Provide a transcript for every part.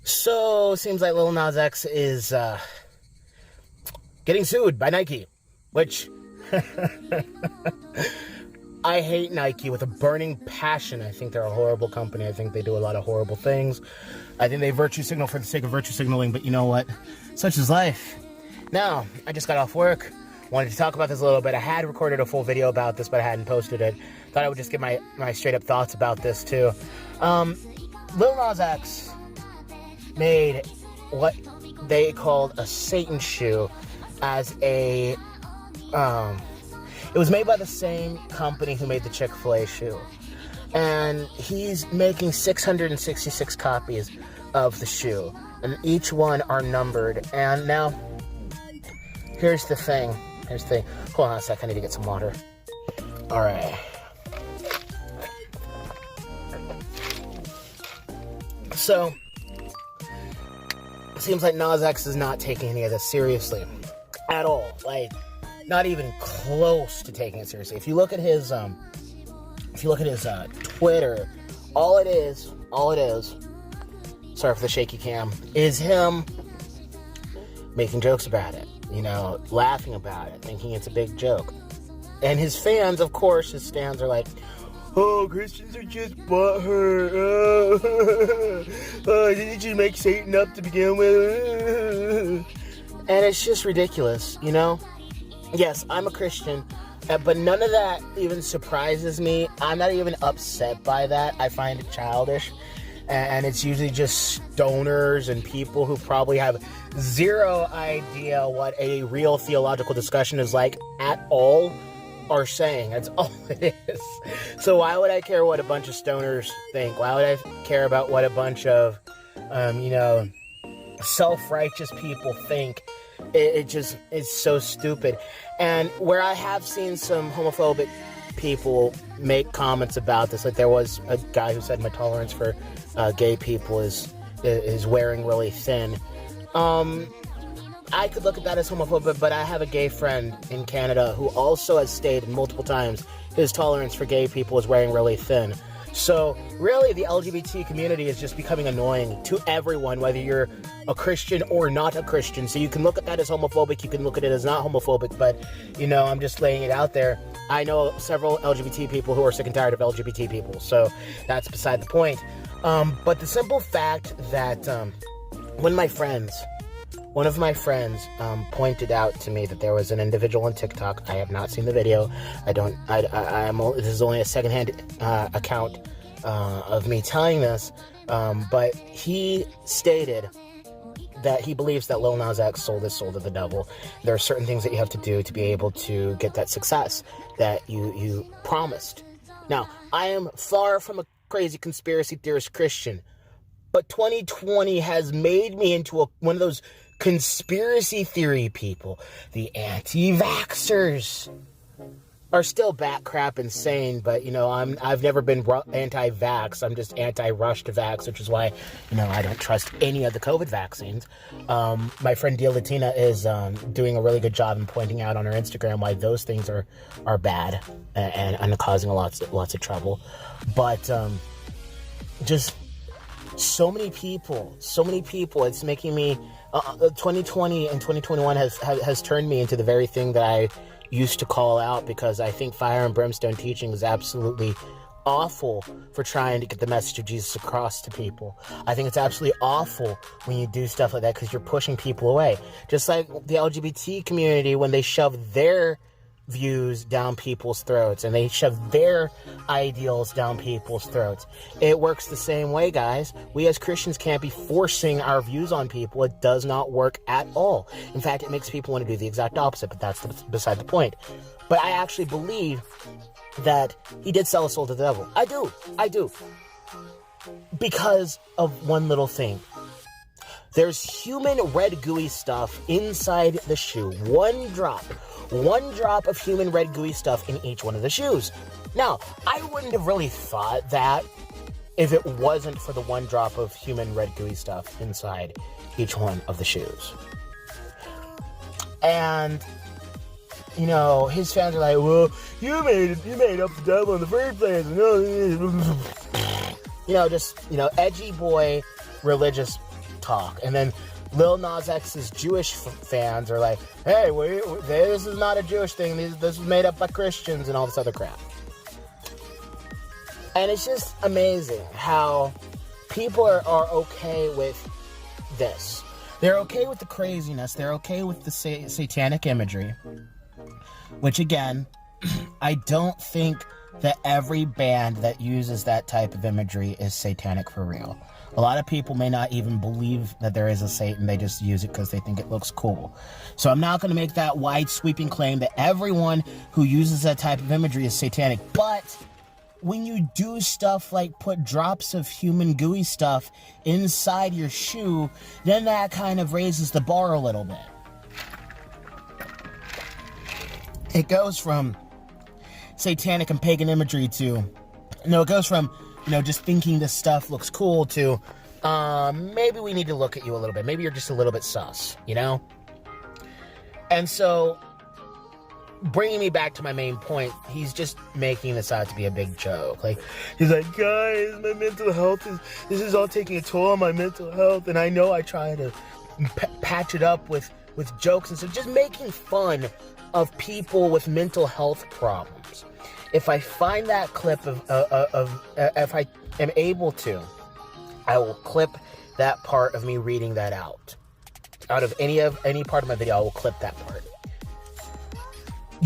So, seems like Lil Nas X is getting sued by Nike, which I hate Nike with a burning passion. I think they're a horrible company. I think they do a lot of horrible things. I think they virtue signal for the sake of virtue signaling, but you know what? Such is life. Now, I just got off work. Wanted to talk about this a little bit. I had recorded a full video about this, but I hadn't posted it. Thought I would just give my straight up thoughts about this too. Lil Nas X made what they called a Satan shoe as a, it was made by the same company who made the Chick-fil-A shoe. And he's making 666 copies of the shoe. And each one are numbered. And now, here's the thing. Hold on a sec, I need to get some water. Alright. So, it seems like Nas X is not taking any of this seriously. At all. Like, not even close to taking it seriously. If you look at his, Twitter, all it is, sorry for the shaky cam, is him making jokes about it. You know, laughing about it, thinking it's a big joke. And his fans, of course, his stands are like, oh, Christians are just butthurt. Oh, didn't you make Satan up to begin with? And it's just ridiculous, you know? Yes, I'm a Christian, but none of that even surprises me. I'm not even upset by that. I find it childish. And it's usually just stoners and people who probably have zero idea what a real theological discussion is like at all are saying. That's all it is. So why would I care what a bunch of stoners think? Why would I care about what a bunch of, self-righteous people think? It just is so stupid. And where I have seen some homophobic people make comments about this, like there was a guy who said my tolerance for gay people is wearing really thin. I could look at that as homophobic, but I have a gay friend in Canada who also has stated multiple times his tolerance for gay people is wearing really thin. So really the LGBT community is just becoming annoying to everyone, whether you're a Christian or not a Christian. So you can look at that as homophobic, you can look at it as not homophobic, but you know, I'm just laying it out there. I know several LGBT people who are sick and tired of LGBT people, so that's beside the point. But the simple fact that one of my friends pointed out to me that there was an individual on TikTok. I have not seen the video. This is only a secondhand account of me telling this. But he stated that he believes that Lil Nas X sold his soul to the devil. There are certain things that you have to do to be able to get that success that you promised. Now, I am far from a crazy conspiracy theorist Christian, but 2020 has made me into one of those conspiracy theory people. The anti-vaxxers are still bat crap insane, but you know, I've never been anti-vax. I'm just anti-rush to vax, which is why, you know, I don't trust any of the COVID vaccines. My friend Dia Latina is doing a really good job in pointing out on her Instagram why those things are bad and causing lots of trouble. But just so many people, it's making me 2020 and 2021 has turned me into the very thing that I used to call out, because I think fire and brimstone teaching is absolutely awful for trying to get the message of Jesus across to people. I think it's absolutely awful when you do stuff like that, because you're pushing people away. Just like the LGBT community, when they shove their views down people's throats and they shove their ideals down people's throats. It works the same way, guys. We as Christians can't be forcing our views on people. It does not work at all. In fact, it makes people want to do the exact opposite, but that's beside the point. But I actually believe that he did sell his soul to the devil. I do. Because of one little thing. There's human red gooey stuff inside the shoe. One drop of human red gooey stuff in each one of the shoes. Now, I wouldn't have really thought that if it wasn't for the one drop of human red gooey stuff inside each one of the shoes. And, you know, his fans are like, well, you made up the devil in the first place. You know, just, you know, edgy boy religious talk. And then Lil Nas X's Jewish fans are like, hey, this is not a Jewish thing. This is made up by Christians and all this other crap. And it's just amazing how people are okay with this. They're okay with the craziness. They're okay with the satanic imagery. Which, again, I don't think that every band that uses that type of imagery is satanic for real. A lot of people may not even believe that there is a Satan. They just use it because they think it looks cool. So I'm not going to make that wide sweeping claim that everyone who uses that type of imagery is satanic. But when you do stuff like put drops of human gooey stuff inside your shoe, then that kind of raises the bar a little bit. It goes from satanic and pagan imagery to, it goes from, just thinking this stuff looks cool to, maybe we need to look at you a little bit. Maybe you're just a little bit sus, And so, bringing me back to my main point, he's just making this out to be a big joke. Like, he's like, guys, my mental health this is all taking a toll on my mental health, and I know I try to patch it up with jokes and so just making fun of people with mental health problems. If I find that clip if I am able to, I will clip that part of me reading that out. Out of any part of my video, I will clip that part.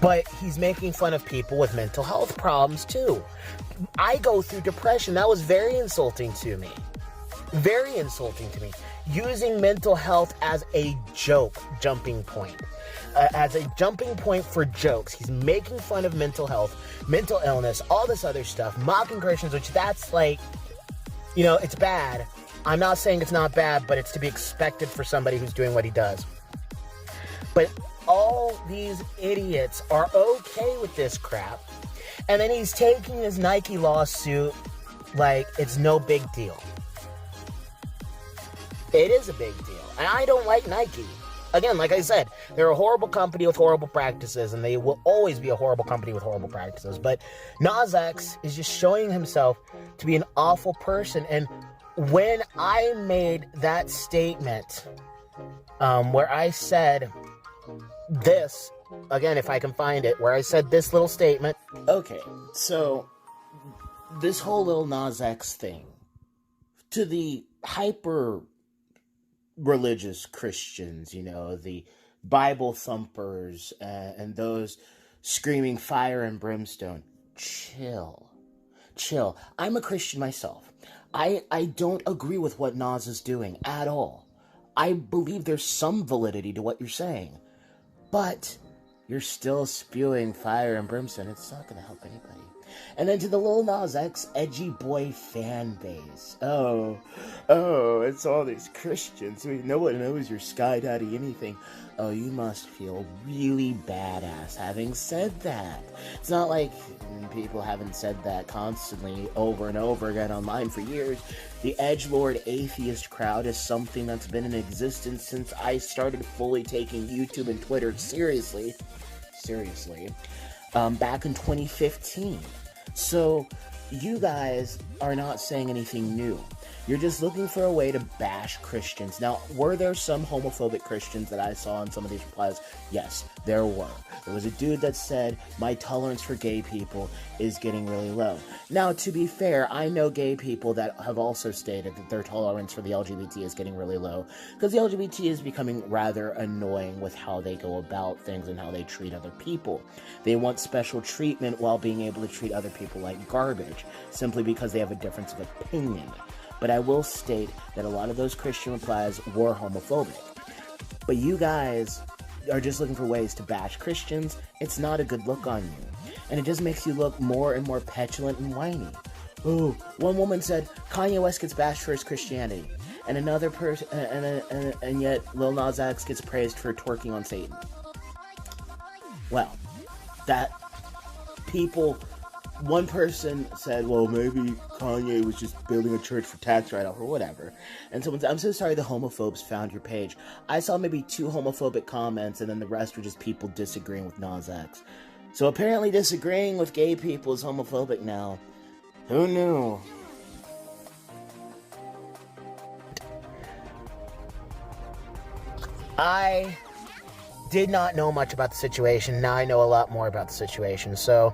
But he's making fun of people with mental health problems too. I go through depression. That was very insulting to me. Very insulting to me. Using mental health as a jumping point. As a jumping point for jokes. He's making fun of mental health, mental illness, all this other stuff, mocking Christians, which that's like, it's bad. I'm not saying it's not bad, but it's to be expected for somebody who's doing what he does. But all these idiots are okay with this crap. And then he's taking his Nike lawsuit like it's no big deal. It is a big deal. And I don't like Nike. Again, like I said, they're a horrible company with horrible practices, and they will always be a horrible company with horrible practices. But Nas X is just showing himself to be an awful person. And when I made that statement, where I said this, again, if I can find it, where I said this little statement. Okay, so this whole Lil Nas X thing, to the hyper religious Christians, the Bible thumpers, and those screaming fire and brimstone, chill. I'm a Christian myself. I don't agree with what Nas is doing at all. I believe there's some validity to what you're saying, but you're still spewing fire and brimstone. It's not going to help anybody. And then to the Lil Nas X edgy boy fan base. Oh, it's all these Christians. No one knows you're Sky Daddy anything. Oh, you must feel really badass having said that. It's not like people haven't said that constantly over and over again online for years. The edgelord atheist crowd is something that's been in existence since I started fully taking YouTube and Twitter seriously, back in 2015. So, you guys are not saying anything new. You're just looking for a way to bash Christians. Now, were there some homophobic Christians that I saw in some of these replies? Yes, there were. There was a dude that said, my tolerance for gay people is getting really low. Now, to be fair, I know gay people that have also stated that their tolerance for the LGBT is getting really low, because the LGBT is becoming rather annoying with how they go about things and how they treat other people. They want special treatment while being able to treat other people like garbage, simply because they have a difference of opinion. But I will state that a lot of those Christian replies were homophobic. But you guys are just looking for ways to bash Christians. It's not a good look on you. And it just makes you look more and more petulant and whiny. Oh, one woman said, Kanye West gets bashed for his Christianity. And another person, and yet Lil Nas X gets praised for twerking on Satan. Well, that people... One person said, well, maybe Kanye was just building a church for tax write-off or whatever. And someone said, I'm so sorry the homophobes found your page. I saw maybe 2 homophobic comments, and then the rest were just people disagreeing with Nas X. So apparently disagreeing with gay people is homophobic now. Who knew? I did not know much about the situation. Now I know a lot more about the situation. So,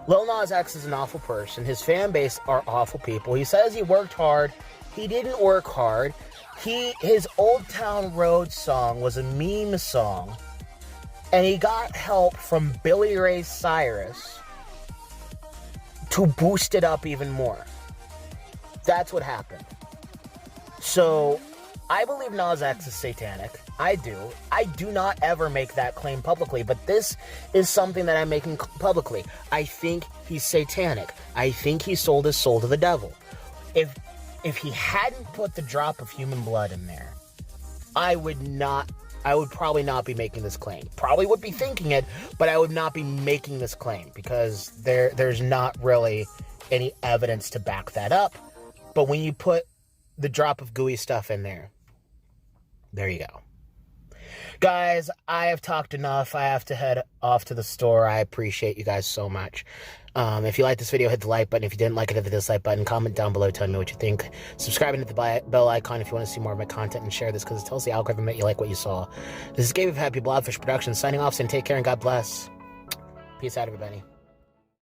Lil Nas X is an awful person. His fan base are awful people. He says he worked hard. He didn't work hard. His Old Town Road song was a meme song. And he got help from Billy Ray Cyrus to boost it up even more. That's what happened. So, I believe Nas X is satanic. I do. I do not ever make that claim publicly, but this is something that I'm making publicly. I think he's satanic. I think he sold his soul to the devil. If he hadn't put the drop of human blood in there, I would probably not be making this claim. Probably would be thinking it, but I would not be making this claim because there's not really any evidence to back that up. But when you put the drop of gooey stuff in there you go. Guys, I have talked enough. I have to head off to the store. I appreciate you guys so much. If you like this video, hit the like button. If you didn't like it, hit the dislike button. Comment down below, tell me what you think. Subscribe and hit the bell icon if you want to see more of my content, and share this because it tells the algorithm that you like what you saw. This is Gabe of Happy Blobfish Productions signing off, saying take care and God bless. Peace out, everybody.